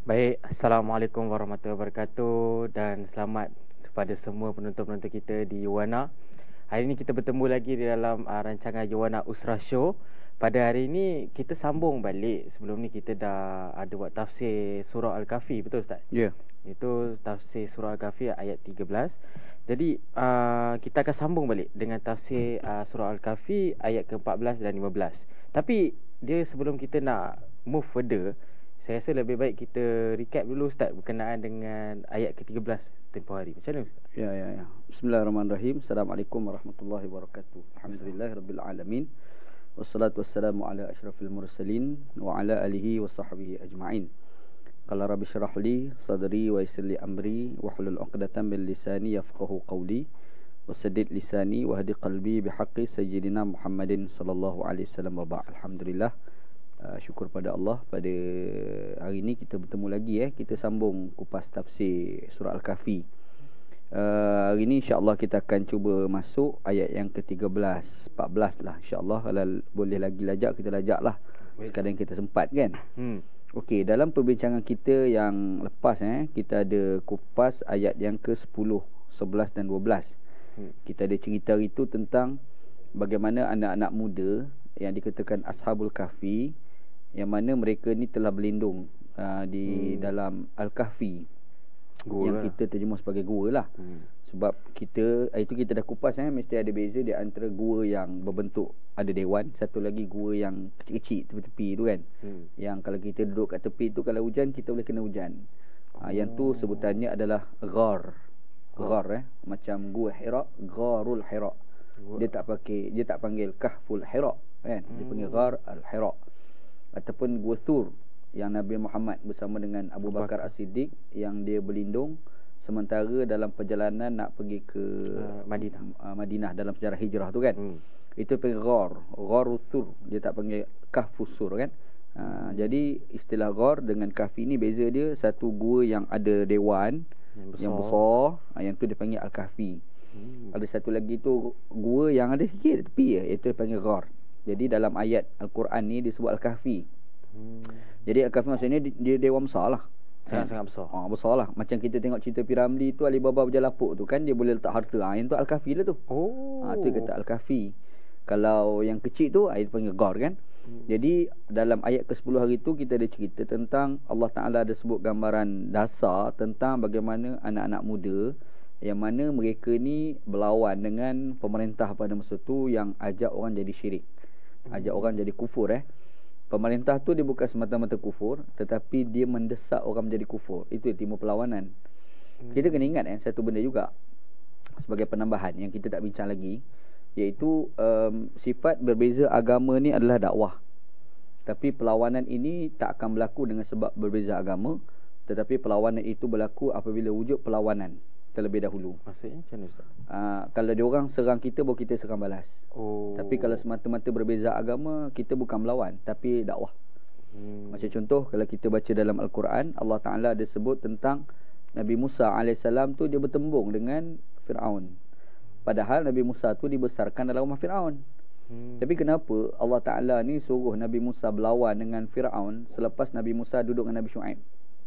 Baik, Assalamualaikum warahmatullahi wabarakatuh dan selamat kepada semua penonton-penonton kita di Yuwana. Hari ini kita bertemu lagi di dalam rancangan Yuwana Usra Show. Pada hari ini kita sambung balik. Sebelum ni kita dah ada buat tafsir surah Al-Kahfi, betul Ustaz? Ya. Itu tafsir surah Al-Kahfi ayat 13. Jadi kita akan sambung balik dengan tafsir surah Al-Kahfi ayat ke-14 dan 15. Tapi dia sebelum kita nak move further, saya rasa lebih baik kita recap dulu Ustaz berkenaan dengan ayat ke-13 tempoh hari. Macam mana Ustaz? Ya. Bismillahirrahmanirrahim. Assalamualaikum warahmatullahi wabarakatuh. Alhamdulillahirabbil alamin. Wassalatu wassalamu ala asyrafil mursalin wa ala alihi wa sahbihi ajma'in. Qala rabbi syrah li sadri wa yassir li amri wa hlul 'uqdatam min lisani yafqahu qawli wasaddid lisani wa hadi qalbi bihaqqi sayyidina Muhammadin sallallahu alaihi wasallam wa ba'd. Alhamdulillah. Syukur pada Allah, pada hari ini kita bertemu lagi kita sambung kupas tafsir surah Al-Kahfi. Hari ini insya-Allah kita akan cuba masuk ayat yang ke-13, 14 lah insya-Allah. Kalau boleh lagi lajak kita lajak lah. Sekadang kita sempat kan. Okey, dalam perbincangan kita yang lepas kita ada kupas ayat yang ke-10, 11 dan 12. Kita ada cerita itu tentang bagaimana anak-anak muda yang dikatakan Ashabul Kahfi, yang mana mereka ni telah berlindung di dalam Al-Kahfi, yang kita terjemah sebagai gua lah. Sebab kita itu kita dah kupas mesti ada beza di antara gua yang berbentuk ada dewan, satu lagi gua yang kecil-kecil tepi-tepi tu kan. Yang kalau kita duduk kat tepi tu, kalau hujan kita boleh kena hujan. Yang tu sebutannya adalah ghar. Ghar macam gua Hira, Gharul Hira. Dia tak panggil Kahful Hira kan. Dia panggil Ghar Al-Hira. Ataupun Gua Thur yang Nabi Muhammad bersama dengan Abu Bakar As-Siddiq yang dia berlindung sementara dalam perjalanan nak pergi ke Madinah dalam sejarah hijrah tu kan. Itu panggil Gharul Thur. Dia tak panggil Kahfus Sur kan. Jadi istilah Ghar dengan Kahfi ni beza dia, satu gua yang ada dewan yang besar, yang tu dia panggil Al-Kahfi. Ada satu lagi tu gua yang ada sikit tepi iaitu dipanggil Ghar. Jadi dalam ayat Al-Quran ni disebut Al-Kahfi. Jadi Al-Kahfi maksudnya dia dewan besar lah. Sangat-sangat besar. Besar lah. Macam kita tengok cerita Piramli tu, Alibaba berjalapuk tu kan, dia boleh letak harta. Yang tu Al-Kahfi lah tu. Tu kata Al-Kahfi. Kalau yang kecil tu dia panggil Ghar kan. Jadi dalam ayat ke-10 hari tu kita ada cerita tentang Allah Ta'ala ada sebut gambaran dasar tentang bagaimana anak-anak muda yang mana mereka ni berlawan dengan pemerintah pada masa tu yang ajak orang jadi syirik, ajak orang jadi kufur. Pemerintah tu dia bukan semata-mata kufur, tetapi dia mendesak orang menjadi kufur. Itu timur perlawanan. Kita kena ingat satu benda juga sebagai penambahan yang kita tak bincang lagi, iaitu sifat berbeza agama ni adalah dakwah. Tapi perlawanan ini tak akan berlaku dengan sebab berbeza agama, tetapi perlawanan itu berlaku apabila wujud perlawanan terlebih dahulu. Maksudnya macam mana Ustaz? Kalau dia orang serang kita, baru kita serang balas. Tapi kalau semata-mata berbeza agama, kita bukan melawan tapi dakwah. Macam contoh, kalau kita baca dalam Al-Quran, Allah Ta'ala ada sebut tentang Nabi Musa AS tu dia bertembung dengan Fir'aun. Padahal Nabi Musa tu dibesarkan dalam rumah Fir'aun. Tapi kenapa Allah Ta'ala ni suruh Nabi Musa berlawan dengan Fir'aun selepas Nabi Musa duduk dengan Nabi Shu'aib?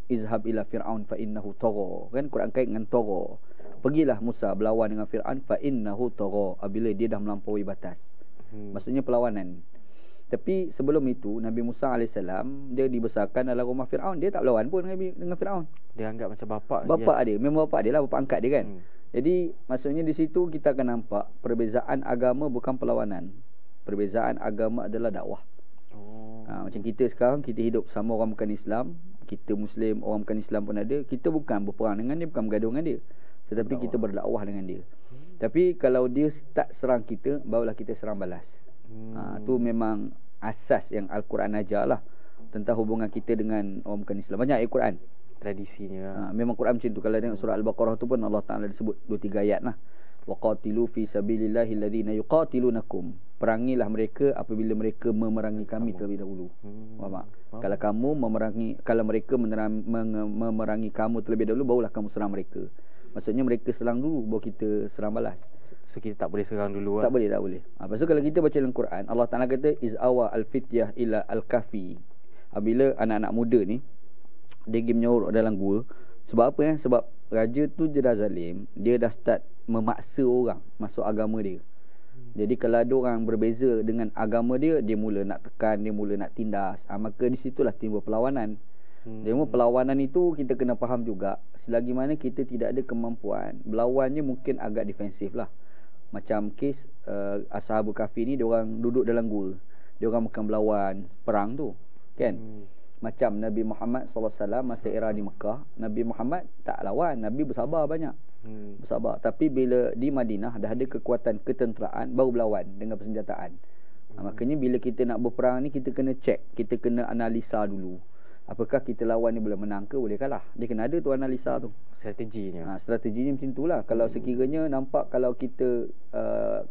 Izhab ila Fir'aun fa innahu tagha. Kan Quran kait dengan tagha. Pergilah Musa berlawan dengan Fir'aun fa innahu tagha, apabila dia dah melampaui batas. Maksudnya perlawanan. Tapi sebelum itu Nabi Musa AS dia dibesarkan dalam rumah Fir'aun. Dia tak berlawan pun dengan Fir'aun. Dia anggap macam bapak dia. Memang bapak dia lah, bapak angkat dia kan. Jadi maksudnya di situ kita akan nampak perbezaan agama bukan perlawanan. Perbezaan agama adalah dakwah. Macam kita sekarang, kita hidup sama orang bukan Islam, kita Muslim, orang bukan Islam pun ada. Kita bukan berperang dengan dia, bukan bergaduh dengan dia, tetapi kita berdakwah dengan dia. Tapi kalau dia tak serang kita, barulah kita serang balas. Tu memang asas yang Al-Quran ajar lah tentang hubungan kita dengan orang bukan Islam. Banyak ayat Quran tradisinya. Memang Quran macam tu. Kalau tengok surah Al-Baqarah tu pun Allah Ta'ala disebut 2-3 ayat lah. Waqatilu fi sabilillahi alladhina yuqatilunakum. Perangilah mereka apabila mereka memerangi kami terlebih dahulu. Faham tak? Kalau kamu memerangi, kalau mereka memerangi kamu terlebih dahulu, barulah kamu serang mereka. Maksudnya mereka serang dulu, baru kita serang balas. So kita tak boleh serang dulu Tak boleh. Lepas tu kalau kita baca dalam Quran, Allah Ta'ala kata iz awa al-fityah ila al-kahfi. Apabila anak-anak muda ni Dia pergi menyorok dalam gua. Sebab apa Sebab raja tu dia dah zalim. Dia dah start memaksa orang masuk agama dia. Jadi kalau ada orang berbeza dengan agama dia, dia mula nak tekan, dia mula nak tindas. Maka di situlah timbul perlawanan. Jadi perlawanan itu kita kena faham juga. Selagi mana kita tidak ada kemampuan, berlawannya mungkin agak defensif lah. Macam kes Ashabul Kahfi ni, dia orang duduk dalam gua. Dia orang bukan berlawan perang tu, kan? Macam Nabi Muhammad SAW masa era di Mekah, Nabi Muhammad tak lawan, Nabi bersabar banyak. Bersabar. Tapi bila di Madinah dah ada kekuatan ketenteraan, baru berlawan dengan persenjataan. Makanya bila kita nak berperang ni, kita kena check, kita kena analisa dulu. Apakah kita lawan ni boleh menang ke boleh kalah. Dia kena ada tu analisa tu, strateginya. Strateginya macam itulah. Kalau sekiranya nampak kalau kita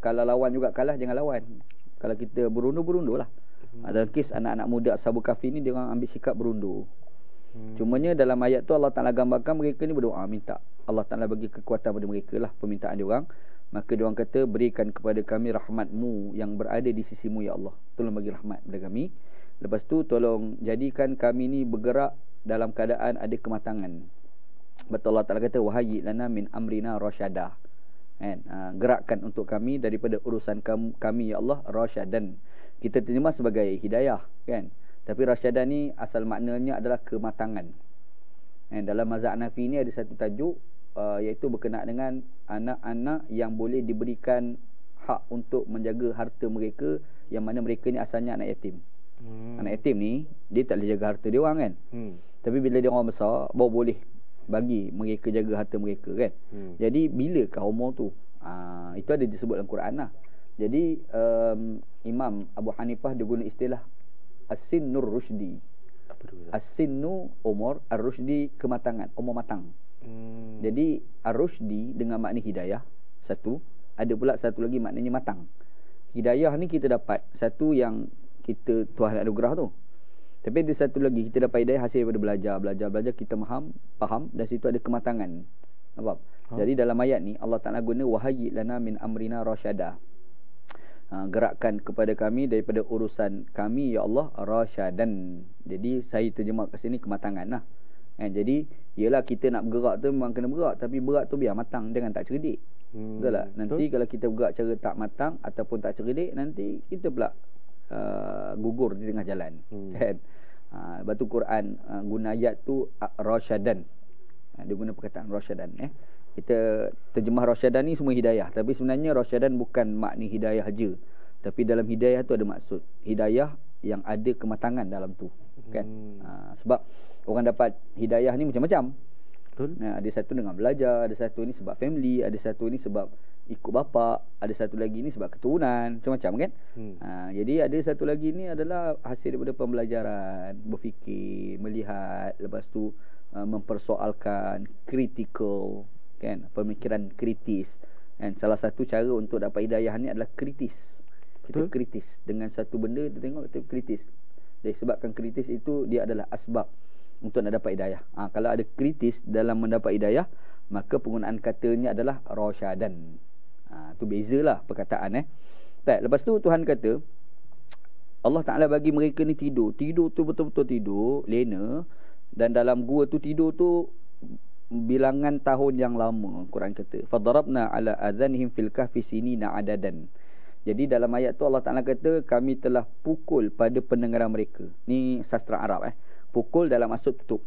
kalau lawan juga kalah, jangan lawan. Kalau kita berundur-berundur lah. Dalam kes anak-anak muda Ashabul Kahfi ni, dia orang ambil sikap berundur. Cumanya dalam ayat tu Allah Ta'ala gambarkan mereka ni berdoa, minta Allah Ta'ala bagi kekuatan pada mereka lah, permintaan dia orang. Maka dia orang kata, berikan kepada kami rahmat-Mu yang berada di sisi-Mu ya Allah. Tolong bagi rahmat kepada kami. Lepas tu tolong jadikan kami ni bergerak dalam keadaan ada kematangan. Betul Allah Ta'ala kata, wahayyi lana min amrina rasyada. Kan? Gerakkan untuk kami daripada urusan kami ya Allah rasyadan. Kita terjemah sebagai hidayah, kan? Tapi rasyadan ni asal maknanya adalah kematangan. Dalam mazhab Hanafi ni ada satu tajuk iaitu berkenaan dengan anak-anak yang boleh diberikan hak untuk menjaga harta mereka, yang mana mereka ni asalnya anak yatim. Anak yatim ni dia tak boleh jaga harta dia orang, kan? Tapi bila dia orang besar, baru boleh bagi mereka jaga harta mereka, kan? Jadi bilakah umur tu? Itu ada disebut dalam Quran lah. Jadi Imam Abu Hanifah dia guna istilah as-sinnur rusydi. Apa tu? As-sinnu umur, ar-rusydi kematangan, umur matang. Jadi ar-rusydi dengan makna hidayah satu, ada pula satu lagi maknanya matang. Hidayah ni kita dapat satu yang kita Tuhan anugerah tu. Tapi ada satu lagi, kita dapat hidayah hasil daripada belajar kita faham dan situ ada kematangan. Nampak? Jadi dalam ayat ni Allah Ta'ala guna wahayyi lana min amrina rasyada. Gerakkan kepada kami daripada urusan kami ya Allah rasyadan. Jadi saya terjemah kat sini kematangan lah. Jadi ialah kita nak bergerak tu memang kena bergerak, tapi berat tu biar matang, jangan tak cerdik. Betul tak? Nanti kalau kita bergerak cara tak matang ataupun tak cerdik, nanti kita pula gugur di tengah jalan, kan? Lepas tu Quran guna ayat tu rasyadan. Dia guna perkataan rasyadan. Kita terjemah rasyadan ni semua hidayah, tapi sebenarnya rasyadan bukan makna hidayah je, tapi dalam hidayah tu ada maksud hidayah yang ada kematangan dalam tu, kan? Sebab orang dapat hidayah ni macam-macam. Betul. Ada satu dengan belajar, ada satu ni sebab family, ada satu ni sebab ikut bapa, ada satu lagi ni sebab keturunan, macam-macam, kan? Jadi ada satu lagi ni adalah hasil daripada pembelajaran, berfikir, melihat, lepas tu mempersoalkan, critical, kan? Pemikiran kritis. Dan salah satu cara untuk dapat hidayah ni adalah kritis. Kita kritis dengan satu benda, kita tengok kita kritis. Dan sebabkan kritis itu dia adalah asbab untuk nak dapat hidayah. Kalau ada kritis dalam mendapat hidayah, maka penggunaan katanya adalah rasyadan. Tu bezalah perkataan. Tak, lepas tu Tuhan kata Allah Ta'ala bagi mereka ni tidur tu betul-betul tidur, lena. Dan dalam gua tu tidur tu bilangan tahun yang lama. Quran kata fadarabna ala adhanihim fil kahfi sinina adadan. Jadi dalam ayat tu Allah Ta'ala kata kami telah pukul pada pendengaran mereka. Ni sastra Arab. Pukul dalam maksud tutup.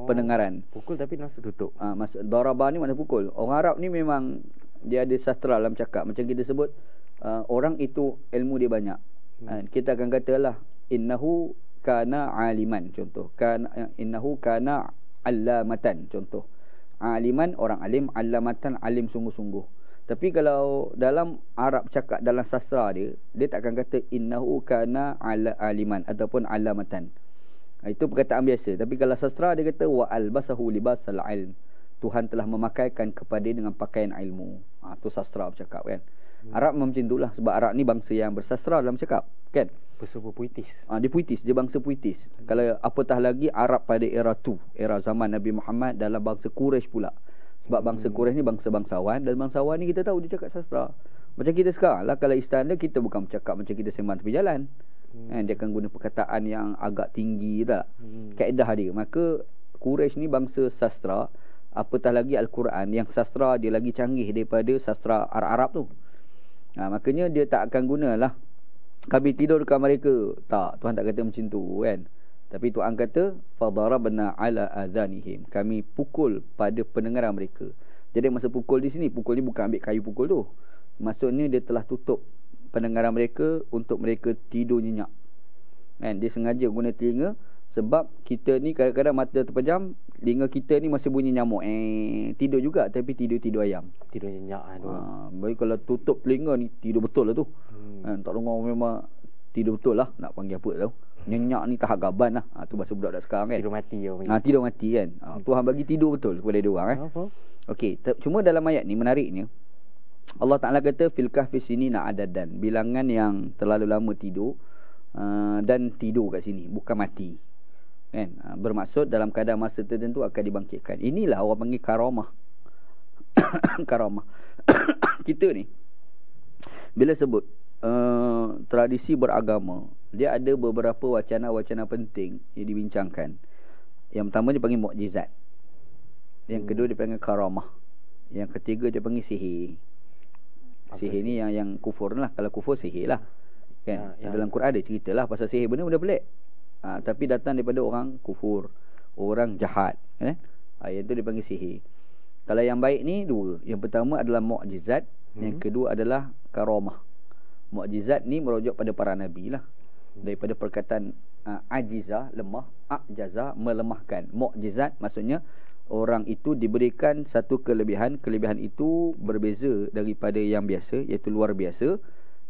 Pendengaran. Pukul tapi maksud tutup. Maksud darabah ni makna pukul. Orang Arab ni memang dia ada sastra dalam cakap. Macam kita sebut orang itu ilmu dia banyak. Kita akan katalah innahu kana aliman, contoh. Innahu kana allamatan, contoh. Aliman orang alim, allamatan alim sungguh-sungguh. Tapi kalau dalam Arab cakap dalam sastra dia tak akan kata innahu kana aliman ataupun allamatan. Itu perkataan biasa. Tapi kalau sastra dia kata wa albasahu libasal ilm. Tuhan telah memakaikan kepada dengan pakaian ilmu. Tu sastra bercakap, kan? Arab macam itulah. Sebab Arab ni bangsa yang bersastra dalam cakap, kan? Bersama puitis. Dia puitis, dia bangsa puitis. Kalau apatah lagi Arab pada era tu, era zaman Nabi Muhammad, dalam bangsa Quraisy pula. Sebab bangsa Quraisy ni bangsa bangsawan, dan bangsawan ni kita tahu dia cakap sastra. Macam kita sekarang lah, kalau istana kita bukan bercakap macam kita sembang tepi jalan. Dia akan guna perkataan yang agak tinggi tak? Kaedah dia. Maka Quraisy ni bangsa sastra, apatah lagi Al-Quran yang sastra dia lagi canggih daripada sastra Arab tu. Makanya dia tak akan gunalah kami tidur dekat mereka. Tak, Tuhan tak kata macam tu kan. Tapi Tuhan kata fadarabna ala adhanihim, kami pukul pada pendengaran mereka. Jadi masa pukul di sini, pukul ni bukan ambil kayu pukul tu. Maksudnya dia telah tutup pendengaran mereka untuk mereka tidur nyenyak. Kan, dia sengaja guna telinga sebab kita ni kadang-kadang mata terpejam, telinga kita ni masih bunyi nyamuk. Tidur juga tapi tidur ayam. Tidur nyenyak tu. Baik kalau tutup telinga ni tidur betul lah tu. Tak dengar memang tidur betul lah. Nak panggil apa tau. Nyenyak ni tahap gaban lah. Tu bahasa budak-budak sekarang kan. Tidur mati tidur mati kan. Tuhan bagi tidur betul kepada dia orang Okey, cuma dalam ayat ni menariknya Allah Ta'ala kata fil kahfi sinina adadan, bilangan yang terlalu lama tidur, dan tidur kat sini bukan mati kan. Bermaksud dalam keadaan masa tertentu akan dibangkitkan. Inilah orang panggil karamah. Karamah. Kita ni bila sebut tradisi beragama, dia ada beberapa wacana-wacana penting yang dibincangkan. Yang pertama dia panggil mukjizat. Yang kedua dia panggil karamah. Yang ketiga dia panggil sihir. Sihir ni yang kufur lah. Kalau kufur sihir lah kan. Dalam Quran ada cerita lah pasal sihir, benda pelik. Tapi datang daripada orang kufur, orang jahat kan? Yang tu dia panggil sihir. Kalau yang baik ni dua. Yang pertama adalah mukjizat. Yang kedua adalah karamah. Mukjizat ni merujuk pada para nabi lah. Daripada perkataan ajizah, lemah, ajaza, melemahkan. Mukjizat maksudnya orang itu diberikan satu kelebihan. Kelebihan itu berbeza daripada yang biasa, iaitu luar biasa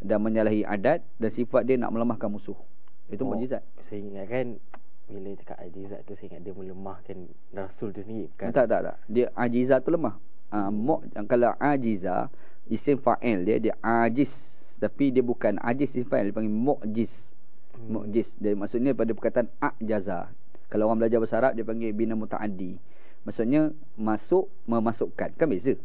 dan menyalahi adat, dan sifat dia nak melemahkan musuh. Itu mukjizat. Saya ingat kan bila cakap ajizat tu, saya ingat dia melemahkan Rasul tu sendiri kan? Tak. Dia ajizah tu lemah. Kalau ajizah isim fa'il dia ajiz, tapi dia bukan ajiz isim fa'il, dia panggil mukjiz. Mukjiz. Dia maksudnya pada perkataan ajaza. Kalau orang belajar bahasa Arab dia panggil bina mutaaddi. Maksudnya masuk, memasukkan. Kan beza.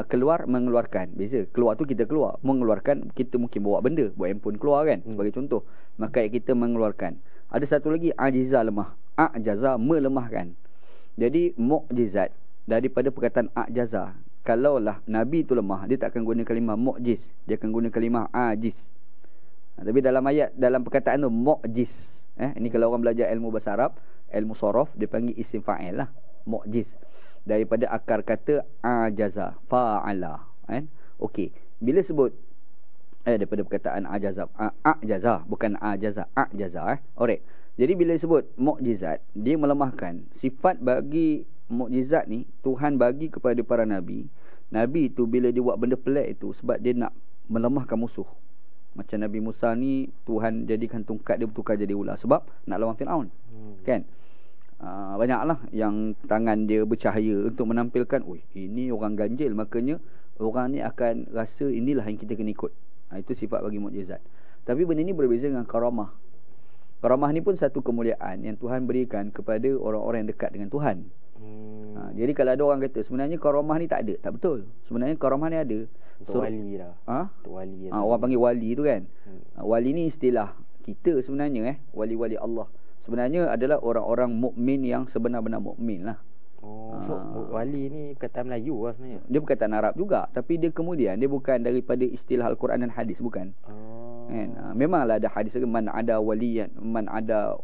Keluar, mengeluarkan. Beza. Keluar tu kita keluar. Mengeluarkan, kita mungkin bawa benda. Bawa handphone keluar kan. Sebagai contoh. Maka kita mengeluarkan. Ada satu lagi, ajiza lemah. Ajaza, melemahkan. Jadi, mukjizat. Daripada perkataan ajaza. Kalaulah Nabi tu lemah, dia tak akan guna kalimah mukjiz. Dia akan guna kalimah ajiz. Tapi dalam ayat, dalam perkataan tu, mukjiz. Ini kalau orang belajar ilmu bahasa Arab, ilmu sorof, dia panggil isim fa'il lah. Mukjiz. Daripada akar kata ajaza, fa'ala. Okey. Bila sebut daripada perkataan ajaza, ajaza, bukan ajaza, ajaza. Alright. Jadi bila sebut mukjizat, dia melemahkan. Sifat bagi mukjizat ni Tuhan bagi kepada para nabi. Nabi tu bila dia buat benda pelik itu sebab dia nak melemahkan musuh. Macam Nabi Musa ni Tuhan jadikan tongkat dia bertukar jadi ular sebab nak lawan Firaun. Kan? Banyaklah yang tangan dia bercahaya untuk menampilkan, ini orang ganjil, makanya orang ni akan rasa inilah yang kita kena ikut. Itu sifat bagi mukjizat. Tapi benda ni berbeza dengan karamah. Karamah ni pun satu kemuliaan yang Tuhan berikan kepada orang-orang yang dekat dengan Tuhan. Jadi kalau ada orang kata sebenarnya karamah ni tak ada, tak betul. Sebenarnya karamah ni ada. Wali dah. Wali. Orang panggil wali tu kan. Wali ni istilah kita sebenarnya wali-wali Allah. Sebenarnya adalah orang-orang mukmin yang sebenar-benar mukmin lah. So wali ni perkataan Melayu lah sebenarnya. Dia perkataan Arab juga, tapi dia kemudian dia bukan daripada istilah Al-Quran dan hadis, bukan. Kan? Memanglah ada hadis man ada waliyan, man ada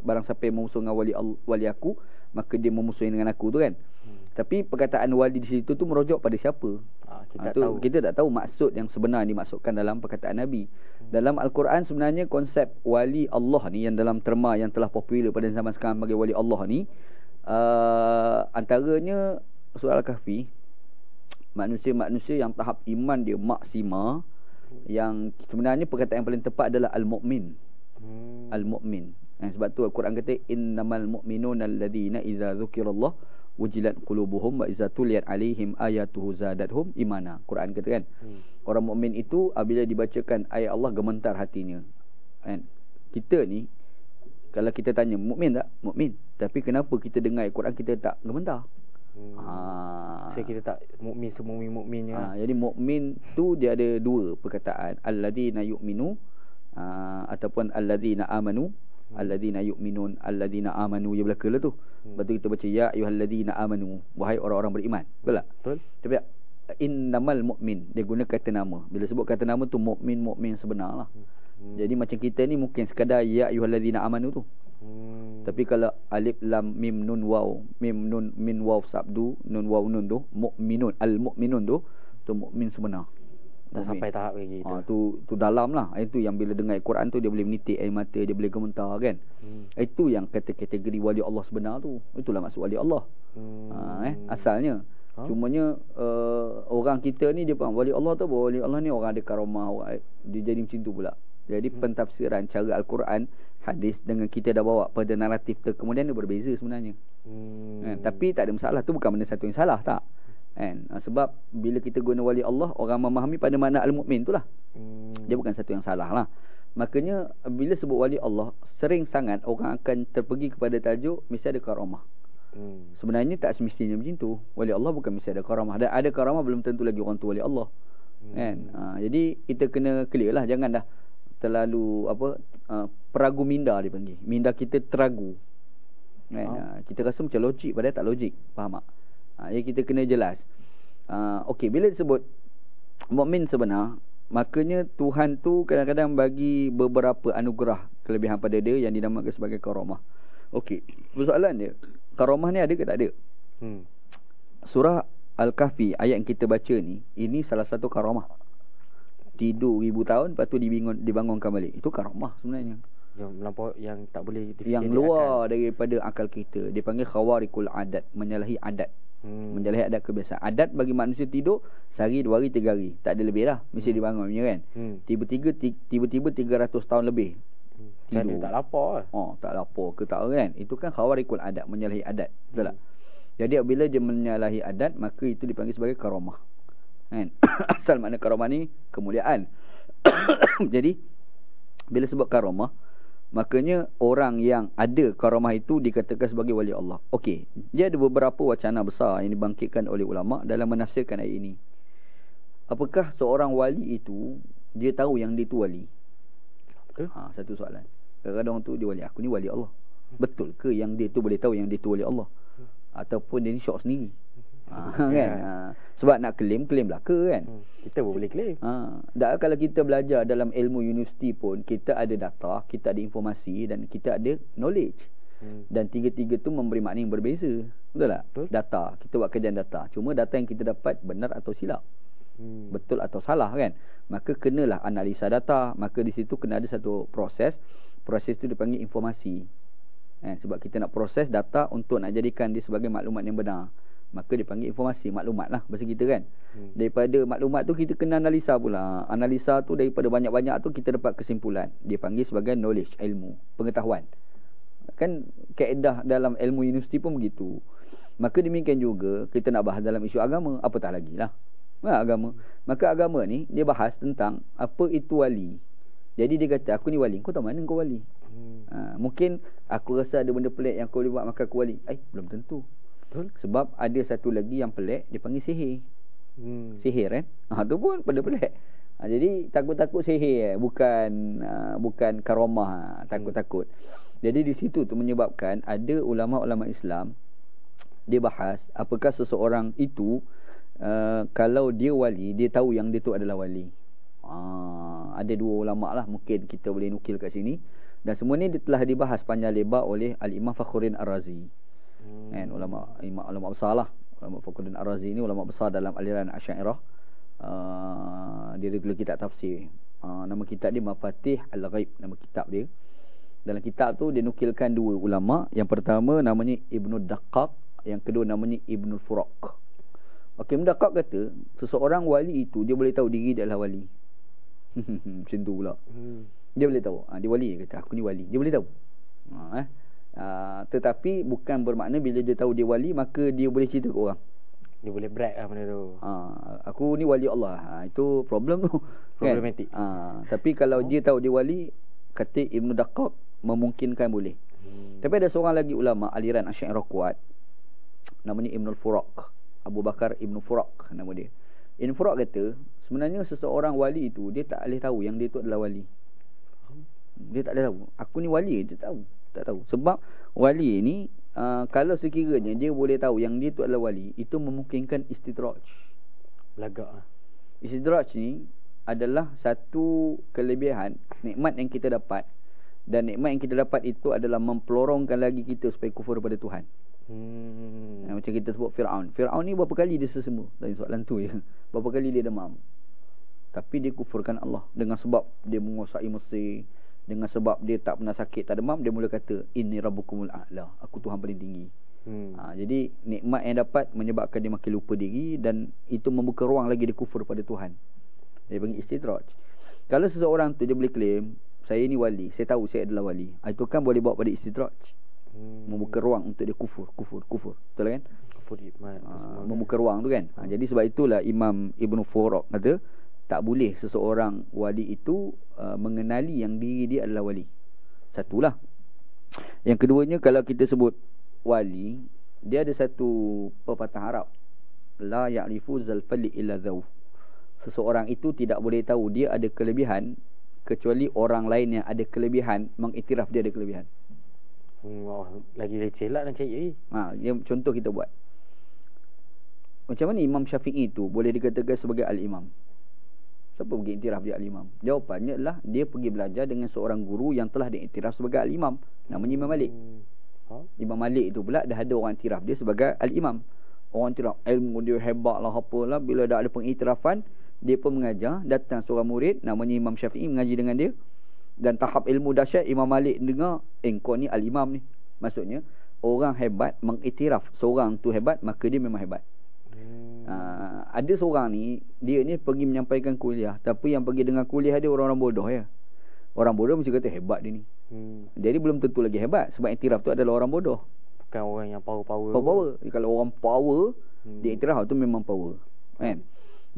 barang siapa yang memusuh dengan wali aku, maka dia memusuhi dengan aku tu kan. Tapi perkataan wali di situ tu merujuk pada siapa? Kita tak tahu maksud yang sebenar dimaksudkan dalam perkataan Nabi. Dalam Al-Quran sebenarnya konsep wali Allah ni yang dalam terma yang telah popular pada zaman sekarang sebagai wali Allah ni, antaranya surah Al-Kahfi, manusia-manusia yang tahap iman dia maksima, yang sebenarnya perkataan yang paling tepat adalah al-mu'min. Al-mu'min. Sebab tu Al-Quran kata innamal mu'minuna alladhina idza dzukirallah wajilat qulubuhum wa idza tuliyat alaihim ayatuhu zadatuhum imana. Quran kata kan, orang mukmin itu apabila dibacakan ayat Allah gemetar hatinya. Kan? Kita ni kalau kita tanya mukmin tak? Mukmin. Tapi kenapa kita dengar ayat Quran kita tak gemetar? So kita tak mukmin semukmin-mukminnya. Jadi mukmin tu dia ada dua perkataan, alladzina yu'minu Ataupun alladzina amanu, alladzina yu'minun, alladzina amanu, ya belaka lah tu. Lepas tu kita baca ya ayyuhalladzina amanu, wahai orang-orang beriman. Betul tak? Betul. Tapi innamal mu'min, dia guna kata nama. Bila sebut kata nama tu mukmin sebenar lah. Jadi macam kita ni mungkin sekadar ya ayyuhalladzina amanu tu. Tapi kalau alif lam mim nun waw, mim nun min waw sabdu, nun waw nun tu mukminun, al mukminun tu mukmin sebenar. Dah sampai tahap lagi tu. Tu dalam lah. Itu yang bila dengar Al-Quran tu dia boleh menitik air mata, dia boleh gemetar kan. Itu yang kategori wali Allah sebenar tu. Itulah maksud wali Allah. Asalnya. Cumanya orang kita ni dia faham wali Allah tu, wali Allah ni orang ada karamah, dia jadi macam tu pula. Jadi pentafsiran cara Al-Quran, hadis dengan kita dah bawa pada naratif kemudian dia berbeza sebenarnya. Tapi tak ada masalah, tu bukan benda satu yang salah tak. Sebab bila kita guna wali Allah, orang memahami pada makna al-mu'min tu lah. Dia bukan satu yang salah lah. Makanya bila sebut wali Allah, sering sangat orang akan terpergi kepada tajuk mesti ada karamah. Sebenarnya tak semestinya macam tu. Wali Allah bukan mesti ada karamah. Ada karamah belum tentu lagi orang tu wali Allah. Jadi kita kena clear lah. Jangan dah terlalu peragu minda dia panggil. Minda kita teragu. Kita rasa macam logik, padahal tak logik. Faham tak? Jadi kita kena jelas. Okey, bila disebut mukmin sebenar, maknanya Tuhan tu kadang-kadang bagi beberapa anugerah kelebihan pada dia yang dinamakan sebagai karamah. Okey, persoalan dia, karamah ni ada ke tak ada? Surah Al-Kahfi ayat yang kita baca ni, ini salah satu karamah. Tidur 1000 tahun, lepas tu dibangunkan balik. Itu karamah sebenarnya. Yang melampau, yang tak boleh difikir, yang luar daripada akal kita. Dia panggil khawarikul adat, menyalahi adat. Menyalahi adat kebiasaan. Adat bagi manusia tidur sehari, 2 hari, 3 hari, tak ada lebih lah, mesti dibangun punya kan. Tiba-tiba 300 tahun lebih tidur. Tak lapar tak lapar ke tak kan. Itu kan khawarikul adat, menyalahi adat. Betul tak? Jadi bila dia menyalahi adat, maka itu dipanggil sebagai karamah kan. Asal makna karamah ni kemuliaan. Jadi bila sebut karamah, maknanya orang yang ada karamah itu dikatakan sebagai wali Allah. Okey, dia ada beberapa wacana besar yang dibangkitkan oleh ulama dalam menafsirkan ayat ini. Apakah seorang wali itu dia tahu yang dia tu wali? Satu soalan. Kadang-kadang orang tu dia wali, aku ni wali Allah. Betul ke yang dia tu boleh tahu yang dia tu wali Allah? Ataupun dia ni syok sendiri? Kan? Sebab nak claim belaka kan. Kita pun boleh claim. Kalau kita belajar dalam ilmu universiti pun, kita ada data, kita ada informasi dan kita ada knowledge. Dan tiga-tiga tu memberi makna yang berbeza. Betul tak? Data, kita buat kajian data. Cuma data yang kita dapat benar atau silap, betul atau salah kan. Maka kenalah analisa data. Maka di situ kena ada satu proses. Proses tu dipanggil informasi. Sebab kita nak proses data untuk nak jadikan dia sebagai maklumat yang benar, maka dipanggil informasi, maklumat lah bahasa kita kan. Daripada maklumat tu kita kena analisa pula. Analisa tu daripada banyak-banyak tu kita dapat kesimpulan. Dia panggil sebagai knowledge, ilmu, pengetahuan. Kan kaedah dalam ilmu universiti pun begitu. Maka demikian juga kita nak bahas dalam isu agama, apatah lagi lah agama. Maka agama ni dia bahas tentang apa itu wali. Jadi dia kata aku ni wali. Kau tahu mana kau wali? Mungkin aku rasa ada benda pelik yang kau boleh buat maka aku wali. Belum tentu. Sebab ada satu lagi yang pelik, dia panggil sihir. Sihir tu pun pada pelik. Jadi takut-takut sihir, bukan karamah, takut-takut. Jadi di situ tu menyebabkan ada ulama-ulama Islam dia bahas apakah seseorang itu kalau dia wali, dia tahu yang dia tu adalah wali. Ada 2 ulama lah, mungkin kita boleh nukil kat sini. Dan semua ni telah dibahas panjang lebar oleh Al-Imam Fakhruddin Ar-Razi. Ulama besar lah. Ulama Fakhruddin Ar-Razi ni ulama besar dalam aliran Asy'ariyah. Dia ada kitab tafsir. Nama kitab dia Mafatih Al-Ghaib, nama kitab dia. Dalam kitab tu dia nukilkan 2 ulama. Yang pertama namanya Ibnu Daqqaq, yang kedua namanya Ibnu Furaq. Okey, Ibnu Daqqaq kata seseorang wali itu dia boleh tahu diri dia adalah wali. Macam tu pula. Dia boleh tahu dia wali, dia kata aku ni wali. Dia boleh tahu. Tetapi bukan bermakna bila dia tahu dia wali maka dia boleh cerita ke orang. Dia boleh brag lah benda tu. Aku ni wali Allah. Itu problem tu. Problematik. Kan? Tapi kalau dia tahu dia wali, kata Ibnu Daqqaq, memungkinkan boleh. Tapi ada seorang lagi ulama aliran Asy'ariyah kuat, namanya Ibnu Furaq, Abu Bakar Ibnu Furaq nama dia. Ibnu Furaq kata sebenarnya seseorang wali itu dia tak boleh tahu yang dia tu adalah wali. Dia tak ada tahu. Aku ni wali, dia tahu. Tak tahu. Sebab wali ni kalau sekiranya dia boleh tahu yang dia tu adalah wali, itu memungkinkan istidraj. Belagak lah. Istidraj ni adalah satu kelebihan nikmat yang kita dapat, dan nikmat yang kita dapat itu adalah mempelorongkan lagi kita supaya kufur pada Tuhan. Macam kita sebut Fir'aun. Fir'aun ni berapa kali dia sesama dalam soalan tu ya. Berapa kali dia demam. Tapi dia kufurkan Allah dengan sebab dia menguasai Mesir, dengan sebab dia tak pernah sakit, tak demam, dia mula kata inni rabbukumul a'la, aku Tuhan paling tinggi. Jadi nikmat yang dapat menyebabkan dia makin lupa diri, dan itu membuka ruang lagi dia kufur pada Tuhan. Dia panggil istidraj. Kalau seseorang tu dia boleh claim saya ni wali, saya tahu saya adalah wali, itu kan boleh bawa pada istidraj. Membuka ruang untuk dia kufur. Betul kan? Kufur membuka ruang tu kan. Jadi sebab itulah Imam Ibn Furak kata tak boleh seseorang wali itu mengenali yang diri dia adalah wali. Satulah. Yang keduanya, kalau kita sebut wali, dia ada satu pepatah Arab, la ya'rifu zal fali illa dzau. Seseorang itu tidak boleh tahu dia ada kelebihan kecuali orang lain yang ada kelebihan mengiktiraf dia ada kelebihan. Lagi leceh lah nak cari. Contoh kita buat, macam mana Imam Syafi'i itu boleh dikatakan sebagai al-imam? Siapa pergi iktiraf dia al-imam? Jawapannya adalah dia pergi belajar dengan seorang guru yang telah diiktiraf sebagai al-imam, namanya Imam Malik. Imam Malik itu pula dah ada orang iktiraf dia sebagai al-imam. Orang iktiraf ilmu dia hebat lah apalah. Bila dah ada pengiktirafan, dia pun mengajar. Datang seorang murid namanya Imam Syafi'i mengaji dengan dia, dan tahap ilmu dahsyat Imam Malik dengar, kau ni al-imam ni. Maksudnya orang hebat mengiktiraf seorang tu hebat, maka dia memang hebat. Ada seorang ni, dia ni pergi menyampaikan kuliah, tapi yang pergi dengar kuliah dia orang-orang bodoh ya. Orang bodoh mesti kata hebat dia ni. Jadi belum tentu lagi hebat, sebab iktiraf tu adalah orang bodoh, bukan orang yang power. Kalau orang power, dia iktiraf tu memang power kan.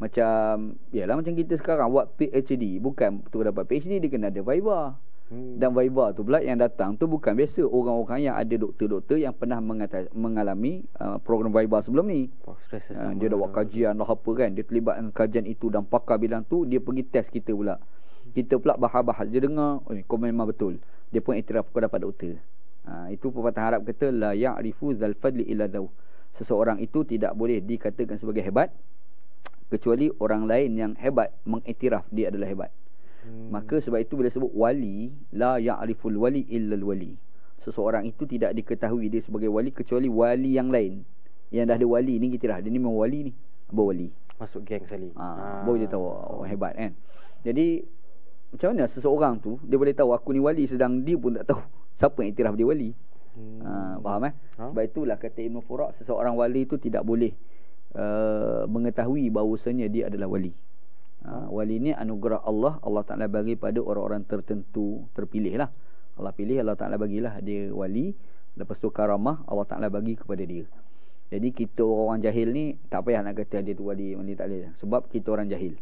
Macam macam kita sekarang buat PhD, bukan betul dapat PhD, dia kena ada viva. Dan viva tu pula yang datang tu bukan biasa orang-orang yang ada doktor-doktor yang pernah mengalami program viva sebelum ni. Dia dah buat kajian lah apa kan, dia terlibat dengan kajian itu, dan pakar bilang tu dia pergi test kita pula. Kita pula bahas-bahas, dia dengar, kau memang betul, dia pun iktiraf kau dapat doktor. Itu pepatah Arab kata la ya'rifu zal fadli illa dzau. Seseorang itu tidak boleh dikatakan sebagai hebat kecuali orang lain yang hebat mengiktiraf dia adalah hebat. Maka sebab itu bila sebut wali, la ya'riful wali illal wali, seseorang itu tidak diketahui dia sebagai wali kecuali wali yang lain. Yang dah ada wali ni kita dia ni memang wali ni, berwali, masuk geng sekali. Baru dia tahu hebat kan. Jadi macam mana seseorang tu dia boleh tahu aku ni wali, sedang dia pun tak tahu siapa yang iktiraf dia wali. Faham Sebab itulah kata Ibn Furak, seseorang wali itu tidak boleh mengetahui bahawasanya dia adalah wali. Wali ni anugerah Allah Ta'ala bagi pada orang-orang tertentu, terpilih lah. Allah pilih, Allah Ta'ala bagilah dia wali. Lepas tu karamah Allah Ta'ala bagi kepada dia. Jadi kita orang jahil ni tak payah nak kata dia tu wali tak boleh. Sebab kita orang jahil.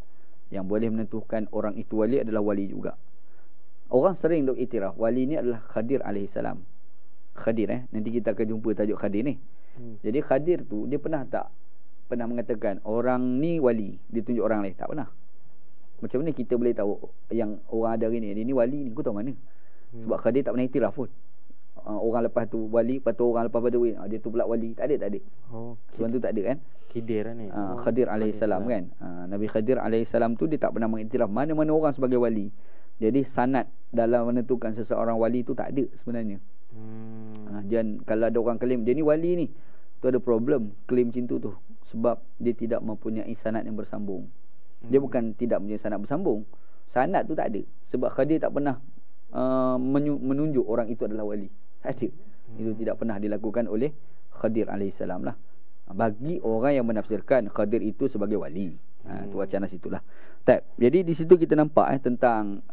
Yang boleh menentukan orang itu wali adalah wali juga. Orang sering duk iktiraf wali ni adalah Khadir alaihissalam. Khadir nanti kita akan jumpa tajuk Khadir ni. Jadi Khadir tu dia pernah mengatakan orang ni wali, dia tunjuk orang lain? Tak pernah. Macam mana kita boleh tahu yang orang ada hari ni, dia ni wali ni, kau tahu mana? Sebab Khadir tak pernah iktiraf pun. Orang lepas tu wali, lepas tu orang lepas pada dia tu pula wali. Tak ada. Sebab tu tak ada kan. Khidir ni. Khadir alaihissalam kan. Nabi Khadir alaihissalam tu dia tak pernah mengiktiraf mana-mana orang sebagai wali. Jadi sanad dalam menentukan seseorang wali tu tak ada sebenarnya. Dan kalau ada orang klaim dia ni wali ni, tu ada problem klaim macam tu. Sebab dia tidak mempunyai sanad yang bersambung. Dia bukan tidak punya sanad bersambung, sanad tu tak ada. Sebab Khadir tak pernah menunjuk orang itu adalah wali. Tak ada. Itu tidak pernah dilakukan oleh Khadir alaihissalam lah. Bagi orang yang menafsirkan Khadir itu sebagai wali, tu wacana situlah. Jadi di situ kita nampak tentang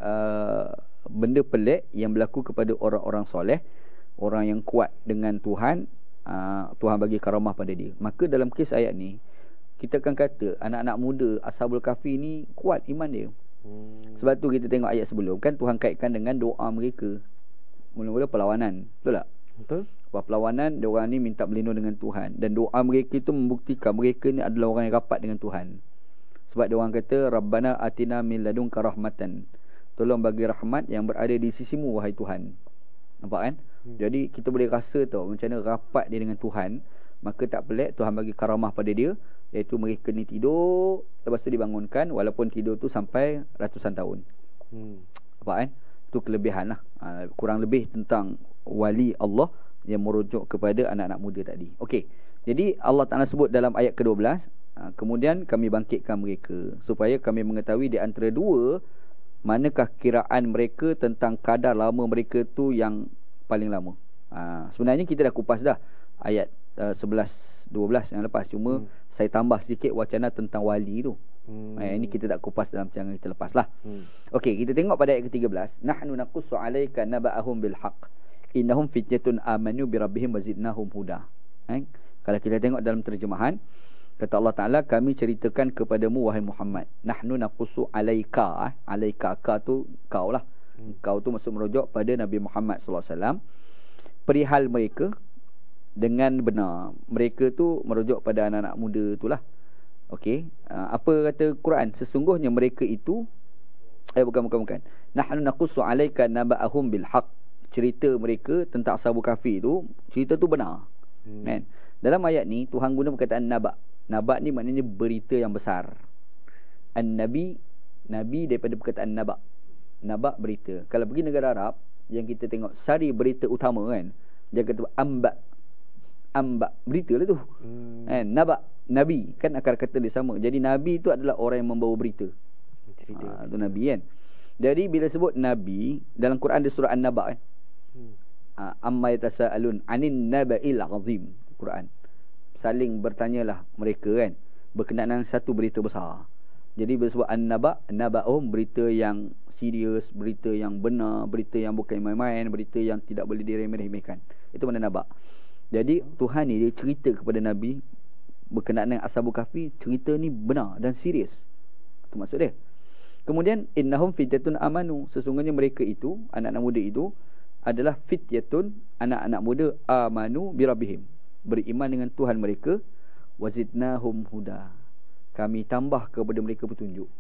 benda pelik yang berlaku kepada orang-orang soleh, orang yang kuat dengan Tuhan. Tuhan bagi karamah pada dia. Maka dalam kes ayat ni kita akan kata anak-anak muda Ashabul Kahfi ni kuat iman dia. Sebab tu kita tengok ayat sebelum kan, Tuhan kaitkan dengan doa mereka. Mula-mula perlawanan, betul tak? Betul. Perlawanan, diorang ni minta berlindung dengan Tuhan, dan doa mereka itu membuktikan mereka ni adalah orang yang rapat dengan Tuhan. Sebab diorang kata Rabbana atina min ladunka rahmatan, tolong bagi rahmat yang berada di sisimu wahai Tuhan. Nampak kan? Jadi kita boleh rasa tau macam mana rapat dia dengan Tuhan. Maka tak pelik Tuhan bagi karamah pada dia, iaitu mereka ni tidur, lepas tu dibangunkan, walaupun tidur tu sampai ratusan tahun. Nampak kan? Itu kelebihan lah. Kurang lebih tentang wali Allah yang merujuk kepada anak-anak muda tadi. Okey. Jadi Allah Ta'ala sebut dalam ayat ke-12, kemudian kami bangkitkan mereka supaya kami mengetahui di antara dua, manakah kiraan mereka tentang kadar lama mereka tu yang paling lama. Sebenarnya kita dah kupas dah ayat 11, 12 yang lepas. Cuma saya tambah sedikit wacana tentang wali tu. Ini kita tak kupas dalam yang kita lepas lah. Okey, kita tengok pada ayat ke-13. Nahnu naqussu alaika naba'ahum bil haqq. Innahum fityatun amanu bi rabbihim wazidnahum huda. Kalau kita tengok dalam terjemahan, kata Allah Ta'ala, kami ceritakan kepadamu wahai Muhammad. Nahnu naqussu alaika. Alaika ka tu kau lah. Kau tu maksud merujuk pada Nabi Muhammad SAW. Perihal mereka dengan benar. Mereka tu merujuk pada anak-anak muda tu lah. Okey. Apa kata Quran? Sesungguhnya mereka itu bukan. Nahnu naqussu alaika naba'ahum bil haqq. Cerita mereka tentang Ashabul Kahfi tu, cerita tu benar. Kan? Dalam ayat ni Tuhan guna perkataan naba'. Naba' ni maknanya berita yang besar. An-nabi, nabi daripada perkataan naba'. Naba' berita. Kalau pergi negara Arab yang kita tengok sari berita utama kan, dia kata amba berita lah tu. Naba', nabi kan akar kata dia sama. Jadi nabi tu adalah orang yang membawa berita. Itu nabi kan. Jadi bila sebut nabi dalam Quran di surah An-Naba kan, amma yatasaalun anin naba'il azim. Quran saling bertanyalah mereka kan berkenaan dengan satu berita besar. Jadi bila sebut An-Naba', naba'um berita yang serius, berita yang benar, berita yang bukan main-main, berita yang tidak boleh diremeh-remehkan. Itu mana naba'. Jadi Tuhan ni dia cerita kepada Nabi berkenaan dengan Ashabul Kahfi, cerita ni benar dan serius. Itu maksud dia. Kemudian innahum fityatun amanu, sesungguhnya mereka itu, anak-anak muda itu adalah fityatun, anak-anak muda amanu bi rabbihim, beriman dengan Tuhan mereka, wazidnahum huda, kami tambah kepada mereka petunjuk.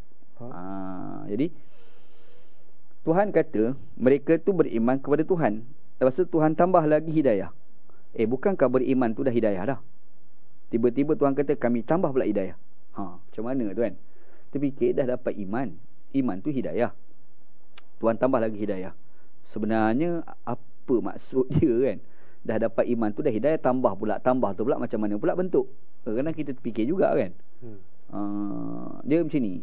Jadi Tuhan kata mereka tu beriman kepada Tuhan, lepas tu Tuhan tambah lagi hidayah. Bukankah beriman tu dah hidayah dah? Tiba-tiba Tuhan kata kami tambah pula hidayah. Macam mana tu kan? Terfikir dah dapat iman, iman tu hidayah, Tuhan tambah lagi hidayah. Sebenarnya apa maksud dia kan? Dah dapat iman tu dah hidayah, tambah tu pula macam mana pula bentuk? Kadang kita terfikir juga kan. Dia macam ni.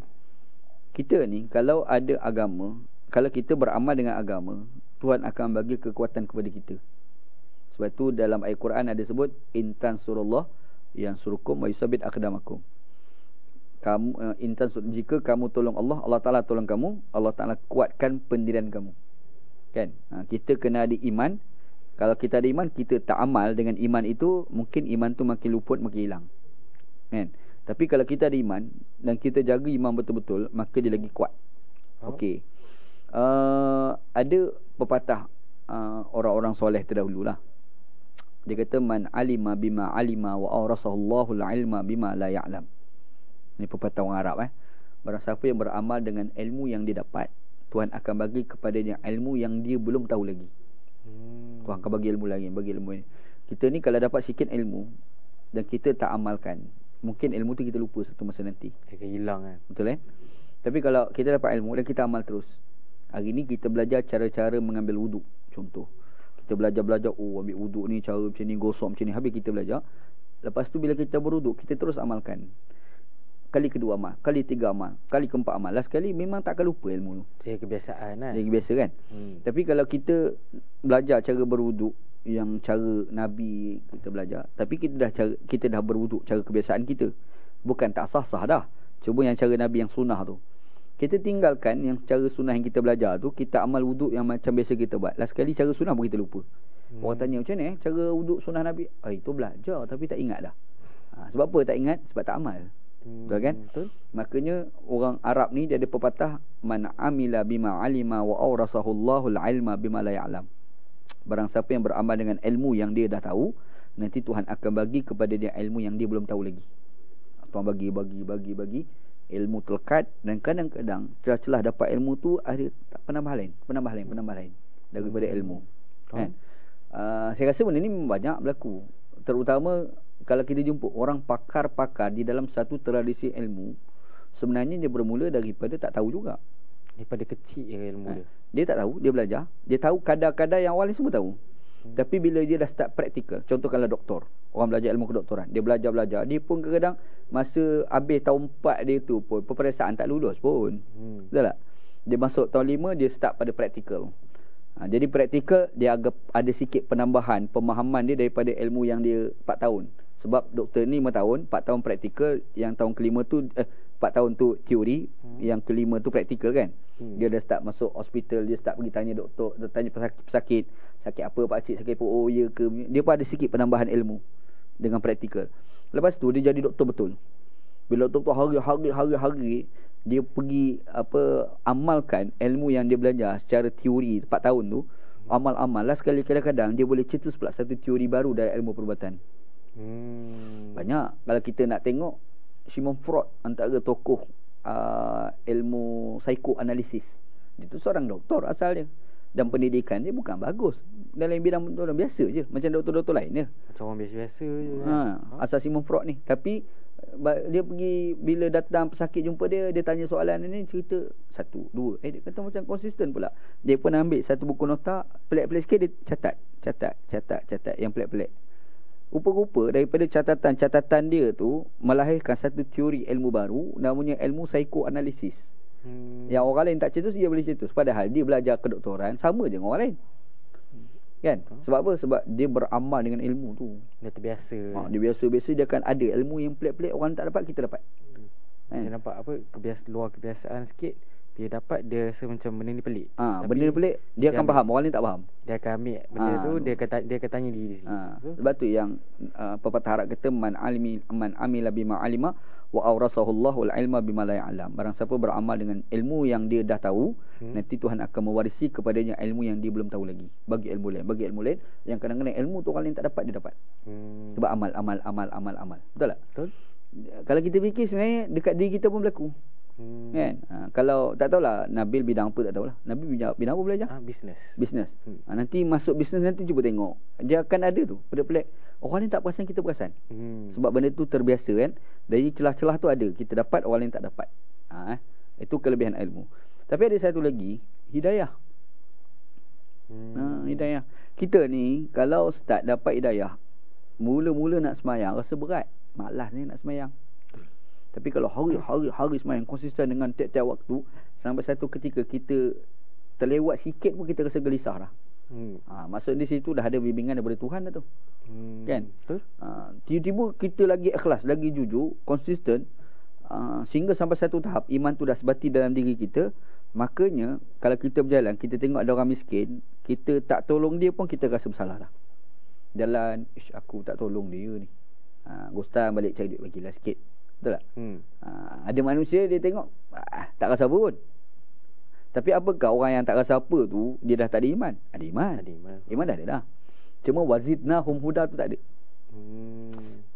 Kita ni kalau ada agama, kalau kita beramal dengan agama, Tuhan akan bagi kekuatan kepada kita. Sebab tu dalam ayat Quran ada sebut intan surullah yansurukum wa yusabbit aqdamakum. Kamu jika kamu tolong Allah, Allah Ta'ala tolong kamu, Allah Ta'ala kuatkan pendirian kamu. Kan? Kita kena ada iman. Kalau kita ada iman, kita tak amal dengan iman itu, mungkin iman tu makin luput, makin hilang. Kan? Tapi kalau kita ada iman dan kita jaga iman betul-betul, maka dia lagi kuat. Okey. Ada pepatah orang-orang soleh terdahulu lah. Dia kata man alima bima alima wa awrasahu al-ilma bima la ya'lam. Ini pepatah orang Arab. Barang siapa yang beramal dengan ilmu yang dia dapat, Tuhan akan bagi kepadanya ilmu yang dia belum tahu lagi. Tuhan akan bagi ilmu lagi, bagi ilmu ini. Kita ni kalau dapat sikit ilmu dan kita tak amalkan, mungkin ilmu tu kita lupa satu masa nanti. Akan hilang kan. Betul Tapi kalau kita dapat ilmu dan kita amal terus. Hari ni kita belajar cara-cara mengambil wuduk. Contoh, kita belajar ambil wuduk ni cara macam ni, gosok macam ni. Habis kita belajar. Lepas tu bila kita berwuduk, kita terus amalkan. Kali kedua amal, kali tiga amal, kali keempat amal. Last kali memang tak akan lupa ilmu tu. Dia kebiasaan kan. Dia biasa kan. Tapi kalau kita belajar cara berwuduk yang cara Nabi kita belajar, tapi kita dah berwuduk cara kebiasaan kita, bukan tak sah-sah dah. Cuba yang cara Nabi yang sunnah tu, kita tinggalkan yang cara sunnah yang kita belajar tu, kita amal wuduk yang macam biasa kita buat. Last kali cara sunnah pun kita lupa. Orang tanya macam ni cara wuduk sunnah Nabi, itu belajar tapi tak ingat dah. Sebab apa tak ingat? Sebab tak amal. Betul kan? Betul. Makanya orang Arab ni dia ada pepatah man amila bima alima wa awrasahu Allahul ilma bima la ya'lam. Barang siapa yang beramal dengan ilmu yang dia dah tahu, nanti Tuhan akan bagi kepada dia ilmu yang dia belum tahu lagi. Tuhan bagi ilmu terlekat, dan kadang-kadang celah-celah dapat ilmu tu ada penambah lain daripada ilmu. Kan? Saya rasa benda ni banyak berlaku, terutama kalau kita jumpa orang pakar-pakar di dalam satu tradisi ilmu. Sebenarnya dia bermula daripada tak tahu juga. Daripada kecil ilmu dia. Dia tak tahu, dia belajar. Dia tahu kadar-kadar yang awal ni semua tahu. Tapi bila dia dah start praktikal, contoh kalau doktor, orang belajar ilmu kedoktoran, dia belajar, dia pun kadang-kadang masa habis tahun 4 dia tu pun peperiksaan tak lulus pun. Betul tak? Dia masuk tahun 5, dia start pada praktikal. Jadi praktikal dia agak ada sikit penambahan pemahaman dia daripada ilmu yang dia 4 tahun. Sebab doktor ni 5 tahun, 4 tahun praktikal, yang tahun kelima tu 4 tahun tu teori, yang kelima tu praktikal kan. Dia dah start masuk hospital, dia start pergi tanya doktor, dia tanya pesakit, sakit apa pakcik, sakit apa, oh ya ke. Dia pun ada sikit penambahan ilmu dengan praktikal. Lepas tu dia jadi doktor betul. Bila doktor hari-hari dia pergi amalkan ilmu yang dia belajar secara teori 4 tahun tu, amal-amal lah sekali kadang-kadang dia boleh cetus pula satu teori baru dari ilmu perubatan. Banyak. Kalau kita nak tengok Sigmund Freud, antara tokoh ilmu psikoanalisis, dia tu seorang doktor asalnya, dan pendidikan dia bukan bagus dalam bidang orang biasa je, macam doktor-doktor lain je, macam orang biasa-biasa je. Asal Sigmund Freud ni. Tapi dia pergi, bila datang pesakit jumpa dia tanya soalan ni, cerita 1, 2, dia kata macam konsisten pula. Dia pun ambil satu buku nota, pelik-pelik sikit dia catat yang pelik-pelik. Rupa-rupa daripada catatan dia tu melahirkan satu teori ilmu baru, namanya ilmu psikoanalisis. Yang orang lain tak cetus, dia boleh cetus. Padahal dia belajar kedoktoran sama je dengan orang lain. Kan? Sebab apa? Sebab dia beramal dengan ilmu tu. Dia terbiasa. Dia biasa-biasa, dia akan ada ilmu yang pelik-pelik orang tak dapat, kita dapat. Dia nampak luar kebiasaan sikit, dia dapat, dia rasa macam benda ni pelik. Benda ni pelik, dia akan faham, orang lain tak faham. Dia akan ambil benda tu, dia akan tanya diri sendiri. Sebab tu yang pepatah Arab kata, man amila bima alima wa awrasahullahu al-ilma bima la ya'lam. Barang siapa beramal dengan ilmu yang dia dah tahu, nanti Tuhan akan mewarisi kepadanya ilmu yang dia belum tahu lagi. Bagi ilmu lain yang kadang-kadang ilmu tu orang lain tak dapat, dia dapat. Sebab amal. Betul tak? Betul. Kalau kita fikir, sebenarnya dekat diri kita pun berlaku. Kan? Kalau tak tahulah Nabil bidang apa, tak tahulah. Nabil bidang apa belajar? Bisnes. Nanti masuk bisnes, nanti cuba tengok, dia akan ada tu pelik-pelik. Orang lain tak perasan, kita perasan. Sebab benda tu terbiasa kan. Dari celah-celah tu ada, kita dapat, orang lain tak dapat. Itu kelebihan ilmu. Tapi ada satu lagi, hidayah. Hidayah. Kita ni kalau start dapat hidayah, mula-mula nak semayang rasa berat, malas ni nak semayang. Tapi kalau hari semayang konsisten dengan tiap-tiap waktu, sampai satu ketika kita terlewat sikit pun kita rasa gelisah dah. Maksud di situ dah ada bimbingan daripada Tuhan dah tu. Kan? Tiba-tiba kita lagi ikhlas, lagi jujur, konsisten, sehingga sampai satu tahap iman tu dah sebati dalam diri kita. Makanya kalau kita berjalan, kita tengok ada orang miskin, kita tak tolong dia pun kita rasa bersalah dah. Jalan, aku tak tolong dia ni, Gustan balik cari duit bagilah sikit. Betul tak? Ada manusia dia tengok tak rasa apa pun. Tapi apakah orang yang tak rasa apa tu, dia dah tak ada iman? Ada iman. Iman dah ada dah. Cuma wazidnahum huda tu tak ada.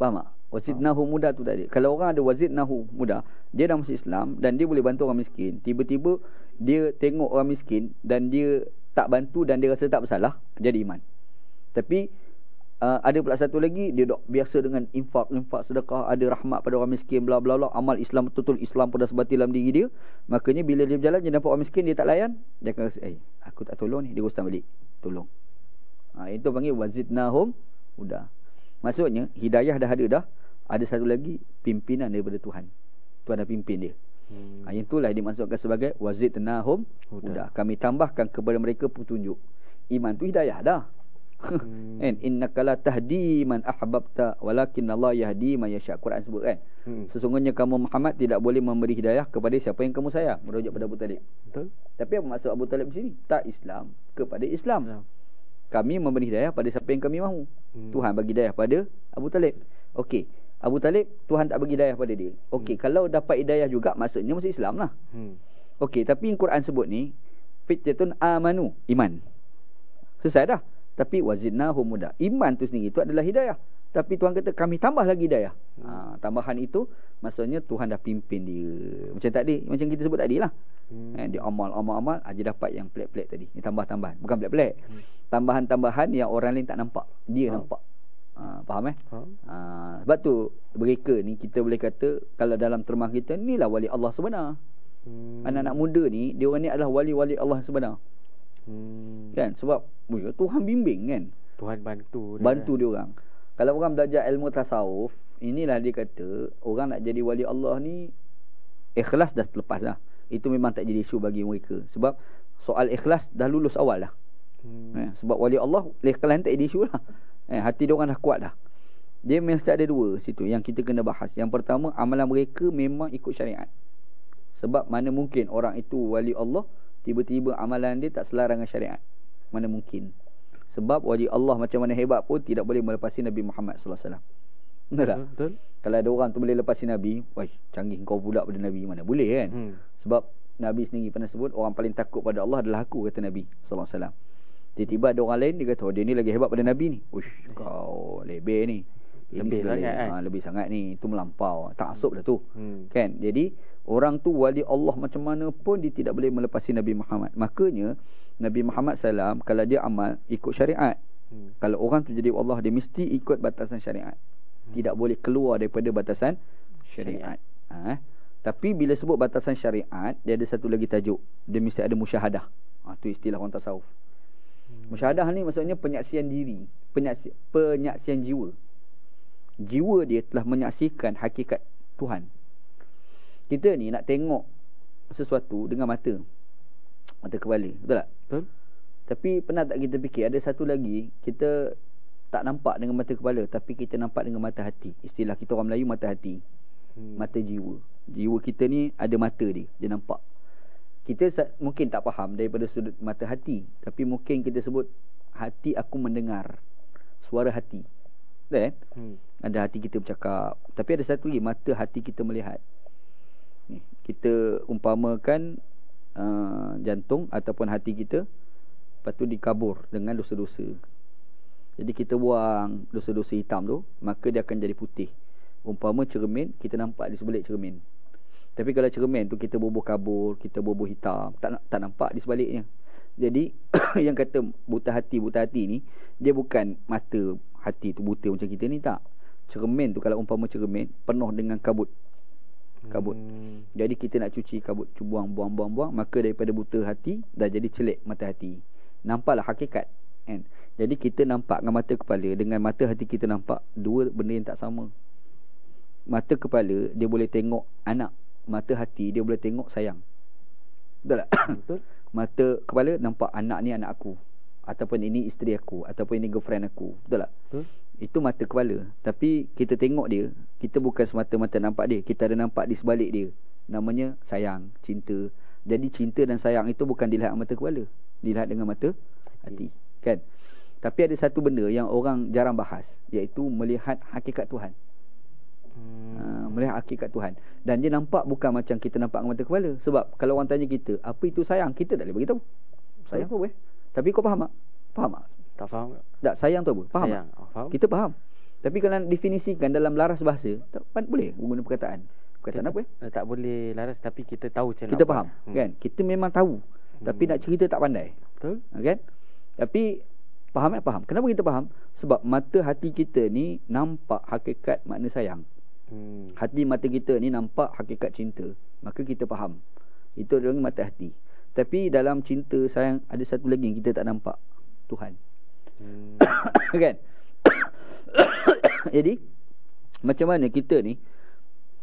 Faham tak? Wazidnahum huda tu tak ada. Kalau orang ada wazidnahum huda, dia dah masuk Islam dan dia boleh bantu orang miskin, tiba-tiba dia tengok orang miskin dan dia tak bantu dan dia rasa tak bersalah, jadi iman. Tapi ada pula satu lagi, dia dok biasa dengan infak sedekah, ada rahmat pada orang miskin, bla bla bla, amal Islam betul-betul, Islam pun dah sebati dalam diri dia. Makanya bila dia berjalan, dia nampak orang miskin, dia tak layan, dia akan rasa, aku tak tolong ni, dia gostan balik, tolong. Itu panggil wazidnahum huda. Maksudnya hidayah dah ada dah. Ada satu lagi, pimpinan daripada Tuhan. Tuhan dah pimpin dia. Itulah dimaksudkan sebagai wazidnahum huda. Kami tambahkan kepada mereka petunjuk. Iman tu hidayah dah. Innaka la tahdi man ahbabta walakin Allah yahdi man yasha. Quran sebut kan. Sesungguhnya kamu Muhammad tidak boleh memberi hidayah kepada siapa yang kamu sayang. Merujuk pada Abu Talib. Betul. Tapi apa maksud Abu Talib di sini? Tak Islam kepada Islam. Kami memberi hidayah pada siapa yang kami mahu. Tuhan bagi hidayah pada Abu Talib. Okey, Abu Talib Tuhan tak bagi hidayah pada dia. Okey, kalau dapat hidayah juga maksudnya masuk Islam lah. Okey, tapi yang Quran sebut ni fitjatun amanu, iman. Selesai dah. Tapi wazidnahum huda. Iman tu sendiri itu adalah hidayah. Tapi Tuhan kata kami tambah lagi hidayah. Tambahan itu maksudnya Tuhan dah pimpin dia. Macam tadi, macam kita sebut tadi lah. Dia amal aja dapat yang pelik-pelik tadi. Ini tambah-tambahan. Bukan pelik-pelik. Tambahan-tambahan yang orang lain tak nampak. Dia nampak. Faham sebab tu mereka ni kita boleh kata kalau dalam terma kita inilah wali Allah sebenar. Anak-anak muda ni dia orang ni adalah wali-wali Allah sebenar. Kan sebab Tuhan bimbing kan. Tuhan bantu dia orang. Kalau orang belajar ilmu tasawuf, inilah dia kata orang nak jadi wali Allah ni ikhlas dah terlepas dah. Itu memang tak jadi isu bagi mereka. Sebab soal ikhlas dah lulus awal dah. Sebab wali Allah ikhlas tak jadi isu lah. Hati dia orang dah kuat dah. Dia mesti ada dua situ yang kita kena bahas. Yang pertama, amalan mereka memang ikut syariat. Sebab mana mungkin orang itu wali Allah tiba-tiba amalan dia tak selarang dengan syariat. Mana mungkin. Sebab wali Allah macam mana hebat pun tidak boleh melepasi Nabi Muhammad sallallahu alaihi wasallam. Betul tak? Betul. Kalau ada orang tu boleh lepasi Nabi, wah canggih kau pula pada Nabi, mana boleh kan? Sebab Nabi sendiri pernah sebut orang paling takut pada Allah adalah aku, kata Nabi sallallahu alaihi wasallam. Tiba-tiba ada orang lain dia kata dia ni lagi hebat pada Nabi ni. Uish, kau lebih ni. Lebih sangat lebih sangat ni, itu melampau. Taksub dah tu. Kan? Jadi orang tu wali Allah macam mana pun dia tidak boleh melepasi Nabi Muhammad. Makanya Nabi Muhammad SAW kalau dia amal ikut syariat. Kalau orang tu jadi Allah, dia mesti ikut batasan syariat. Tidak boleh keluar daripada batasan syariat. Tapi bila sebut batasan syariat, dia ada satu lagi tajuk. Dia mesti ada musyahadah. Tu istilah orang tasawuf. Musyahadah ni maksudnya penyaksian diri, penyaksian jiwa. Jiwa dia telah menyaksikan hakikat Tuhan. Kita ni nak tengok sesuatu dengan mata kepala, betul tak? Betul. Tapi pernah tak kita fikir ada satu lagi, kita tak nampak dengan mata kepala, tapi kita nampak dengan mata hati. Istilah kita orang Melayu mata hati. Mata jiwa. Jiwa kita ni ada mata dia nampak. Kita mungkin tak faham daripada sudut mata hati, tapi mungkin kita sebut hati aku mendengar suara hati. Betul kan? Ada hati kita bercakap. Tapi ada satu lagi, mata hati kita melihat. Kita umpamakan jantung ataupun hati kita, lepas tu dikabur dengan dosa-dosa. Jadi kita buang dosa-dosa hitam tu, maka dia akan jadi putih. Umpama cermin, kita nampak di sebelah cermin. Tapi kalau cermin tu kita bubuh kabur, kita bubuh hitam, tak nampak di sebaliknya. Jadi yang kata buta hati ni, dia bukan mata hati tu buta macam kita ni, tak. Cermin tu kalau umpama cermin penuh dengan kabut. Jadi kita nak cuci kabut, buang, maka daripada buta hati dah jadi celik mata hati. Nampaklah hakikat kan? Jadi kita nampak dengan mata kepala, dengan mata hati kita nampak dua benda yang tak sama. Mata kepala dia boleh tengok anak, mata hati dia boleh tengok sayang. Betul tak? Betul. Mata kepala nampak anak ni anak aku, ataupun ini isteri aku, ataupun ini girlfriend aku. Betul tak? Betul. Itu mata kepala. Tapi kita tengok dia, kita bukan semata-mata nampak dia, kita ada nampak di sebalik dia. Namanya sayang, cinta. Jadi cinta dan sayang itu bukan dilihat mata kepala, dilihat dengan mata hati. Kan? Tapi ada satu benda yang orang jarang bahas, iaitu melihat hakikat Tuhan. Melihat hakikat Tuhan. Dan dia nampak bukan macam kita nampak dengan mata kepala. Sebab kalau orang tanya kita, apa itu sayang, kita tak boleh beritahu. Sayang tu apa? Tapi kau faham tak? Faham tak? Tak faham. Tak, sayang tu apa? Faham sayang. Faham? Kita faham. Tapi kalau definisikan dalam laras bahasa, tak boleh guna perkataan. Perkataan apa? Tak boleh laras, tapi kita tahu macam kita faham. Kan? Kita memang tahu. Tapi nak cerita tak pandai. Betul. Kan? Tapi faham tak? Faham. Kenapa kita faham? Sebab mata hati kita ni nampak hakikat makna sayang. Hati mata kita ni nampak hakikat cinta. Maka kita faham. Itu adalah mata hati. Tapi dalam cinta sayang ada satu lagi yang kita tak nampak, Tuhan. Kan? Jadi macam mana kita ni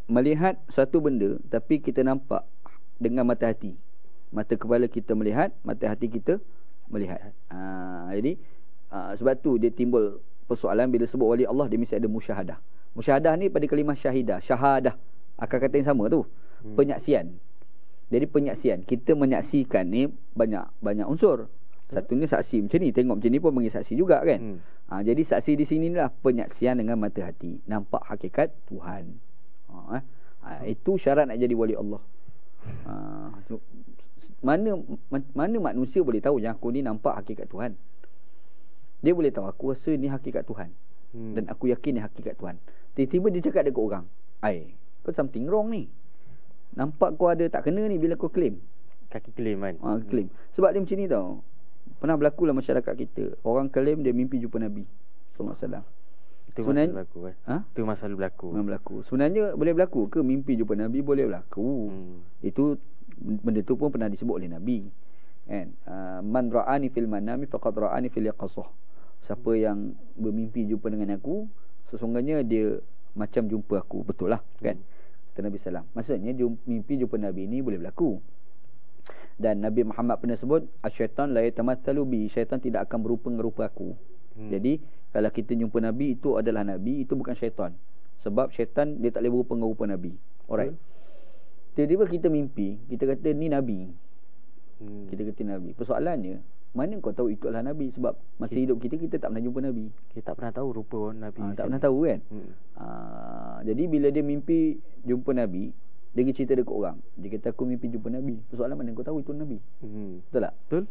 melihat satu benda tapi kita nampak dengan mata hati. Mata kepala kita melihat, mata hati kita melihat. Jadi sebab tu dia timbul persoalan bila sebut wali Allah, dia mesti ada musyahadah. Musyahadah ni pada kalimah syahidah, syahadah, akar kata yang sama tu. Penyaksian. Jadi penyaksian, kita menyaksikan ni banyak unsur. Satunya saksi macam ni, tengok macam ni pun panggil saksi juga kan. Jadi saksi di sini lah penyaksian dengan mata hati, nampak hakikat Tuhan. Itu syarat nak jadi wali Allah. Mana manusia boleh tahu yang aku ni nampak hakikat Tuhan? Dia boleh tahu aku rasa ni hakikat Tuhan. Dan aku yakin ni hakikat Tuhan. Tiba-tiba dia cakap dekat orang, kau something wrong ni. Nampak kau ada tak kena ni bila kau claim. Kaki claim kan. Claim. Sebab dia macam ni tau. Pernah berlaku lah masyarakat kita. Orang claim dia mimpi jumpa Nabi sallallahu alaihi wasallam. Itu sebenarnya berlaku kan. Itu masa berlaku. Memang berlaku. Sebenarnya boleh berlaku ke mimpi jumpa Nabi? Boleh berlaku. Itu benda tu pun pernah disebut oleh Nabi. Kan? Man ra'ani fil manami faqad ra'ani fil yaqasah. Siapa yang bermimpi jumpa dengan aku, sesungguhnya dia macam jumpa aku. Betul lah kan. Kata Nabi sallam. Maksudnya mimpi jumpa Nabi ni boleh berlaku. Dan Nabi Muhammad pernah sebut, asyaitan la yatamatsalu bi, syaitan tidak akan berupa dengan rupa aku. Jadi kalau kita jumpa Nabi, itu adalah Nabi, itu bukan syaitan. Sebab syaitan dia tak boleh berupa dengan rupa Nabi. Alright. Tiba-tiba kita mimpi, kita kata ni Nabi. Kita kata Nabi. Persoalannya, mana kau tahu itu adalah Nabi? Sebab masa hidup kita tak pernah jumpa Nabi. Kita tak pernah tahu rupa Nabi. Tak pernah tahu kan. Jadi bila dia mimpi jumpa Nabi, dia cerita dekat orang. Dia kata aku mimpi jumpa Nabi. Persoalan mana kau tahu itu Nabi? Betul tak? Betul.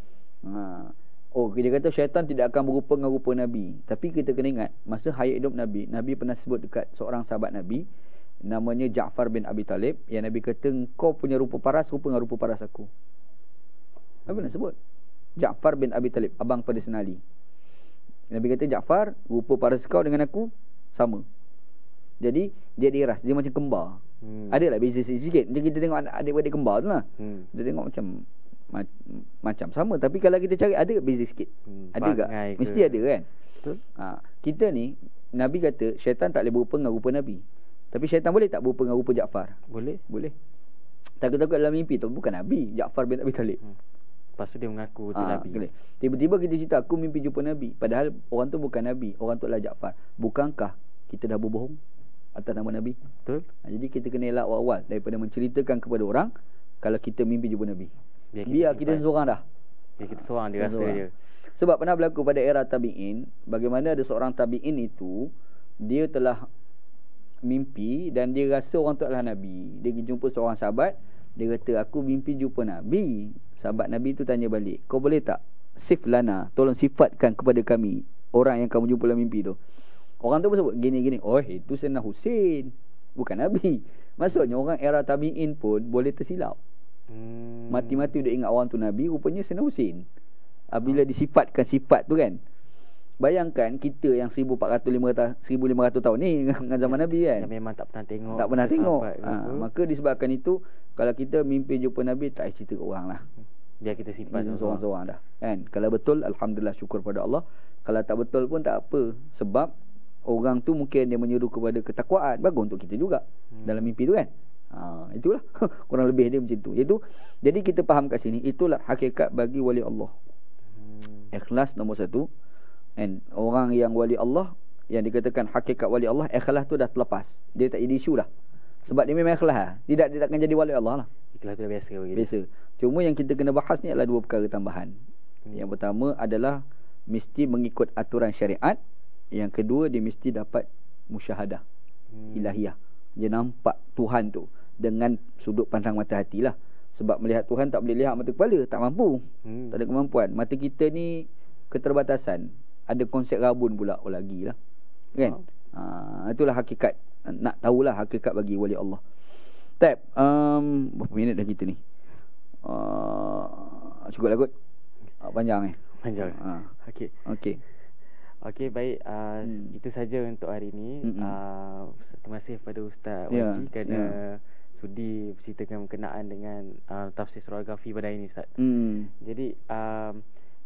Dia kata syaitan tidak akan berupa dengan rupa Nabi. Tapi kita kena ingat, masa hayat hidup Nabi, Nabi pernah sebut dekat seorang sahabat Nabi, namanya Ja'far bin Abi Talib, yang Nabi kata kau punya rupa paras rupa dengan rupa paras aku. Nabi pernah sebut Ja'far bin Abi Talib, abang pada Senali. Nabi kata Ja'far, rupa paras kau dengan aku sama. Jadi dia diras, dia macam kembar. Adalah beza sikit. Macam kita tengok adik-adik kembar tu lah. Dia tengok macam sama. Tapi kalau kita cari, ada beza sikit? Ada tak? Mesti ada kan. Betul. Kita ni, Nabi kata syaitan tak boleh berupa dengan rupa Nabi. Tapi syaitan boleh tak berupa dengan rupa Ja'far? Boleh. Takut-takut dalam mimpi tu bukan Nabi, Ja'far bin Abi Talib. Lepas tu dia mengaku tu Nabi. Tiba-tiba kita cerita aku mimpi jumpa Nabi, padahal orang tu bukan Nabi, orang tu adalah Ja'far. Bukankah kita dah berbohong atas nama Nabi? Betul. Jadi kita kena elak awal daripada menceritakan kepada orang kalau kita mimpi jumpa Nabi. Biar kita seorang dah. Biar kita seorang dia rasa je. Sebab pernah berlaku pada era tabi'in, bagaimana ada seorang tabi'in itu, dia telah mimpi dan dia rasa orang tu adalah Nabi. Dia pergi jumpa seorang sahabat, dia kata aku mimpi jumpa Nabi. Sahabat Nabi tu tanya balik, kau boleh tak sif lana, tolong sifatkan kepada kami orang yang kamu jumpa dalam mimpi tu. Orang tu pun sebut gini-gini, itu Sayyidina Husin, bukan Nabi. Maksudnya orang era tabi'in pun boleh tersilap. Mati-mati dia ingat orang tu Nabi, rupanya Sayyidina Husin. Bila disifatkan sifat tu kan. Bayangkan kita yang 1500 tahun ni dengan zaman Nabi kan, yang memang tak pernah tengok. Maka disebabkan itu, kalau kita mimpi jumpa Nabi, tak payah cerita ke orang lah. Biar kita sifat seorang-seorang dah kan. Kalau betul, alhamdulillah, syukur pada Allah. Kalau tak betul pun tak apa. Sebab orang tu mungkin dia menyeru kepada ketakwaan, bagus untuk kita juga dalam mimpi tu kan. Itulah kurang lebih dia macam tu. Jadi kita faham kat sini, itulah hakikat bagi wali Allah. Ikhlas nombor satu. And orang yang wali Allah, yang dikatakan hakikat wali Allah, ikhlas tu dah terlepas. Dia tak jadi isu dah. Sebab dia memang ikhlas. Dia tak akan jadi wali Allah lah. Ikhlas tu dah biasa bagi dia. Biasa. Cuma yang kita kena bahas ni adalah dua perkara tambahan. Yang pertama adalah mesti mengikut aturan syariat. Yang kedua, dia mesti dapat musyahadah ilahiyah. Dia nampak Tuhan tu dengan sudut pandang mata hati lah. Sebab melihat Tuhan tak boleh lihat mata kepala, tak mampu. Tak ada kemampuan. Mata kita ni keterbatasan. Ada konsep rabun pula lagi lah kan. Itulah hakikat. Nak tahulah hakikat bagi wali Allah. Berapa minit dah kita ni? Cukup lah kot. Panjang Panjang. Okey, baik. Itu saja untuk hari ini. Terima kasih kepada Ustaz Waji kerana sudi berceritakan berkenaan dengan tafsir surah Al-Kahfi pada hari ini, Ustaz. Jadi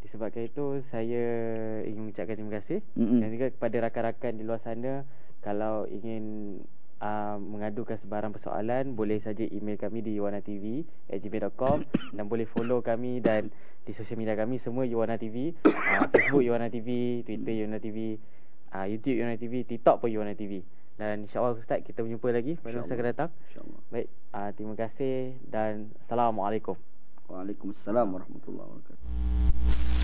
disebabkan itu, saya ingin mengucapkan terima kasih. Dan juga kepada rakan-rakan di luar sana, kalau ingin mengadukan sebarang persoalan, boleh saja email kami di yuwanatv@gmail.com dan boleh follow kami dan di sosial media kami semua Yuwana TV, Facebook Yuwana TV, Twitter Yuwana TV, YouTube Yuwana TV, TikTok pun Yuwana TV. Dan insya-Allah Ustaz, kita berjumpa lagi pada masa akan datang. Insya-Allah. Baik, terima kasih dan assalamualaikum. Waalaikumsalam warahmatullahi wabarakatuh.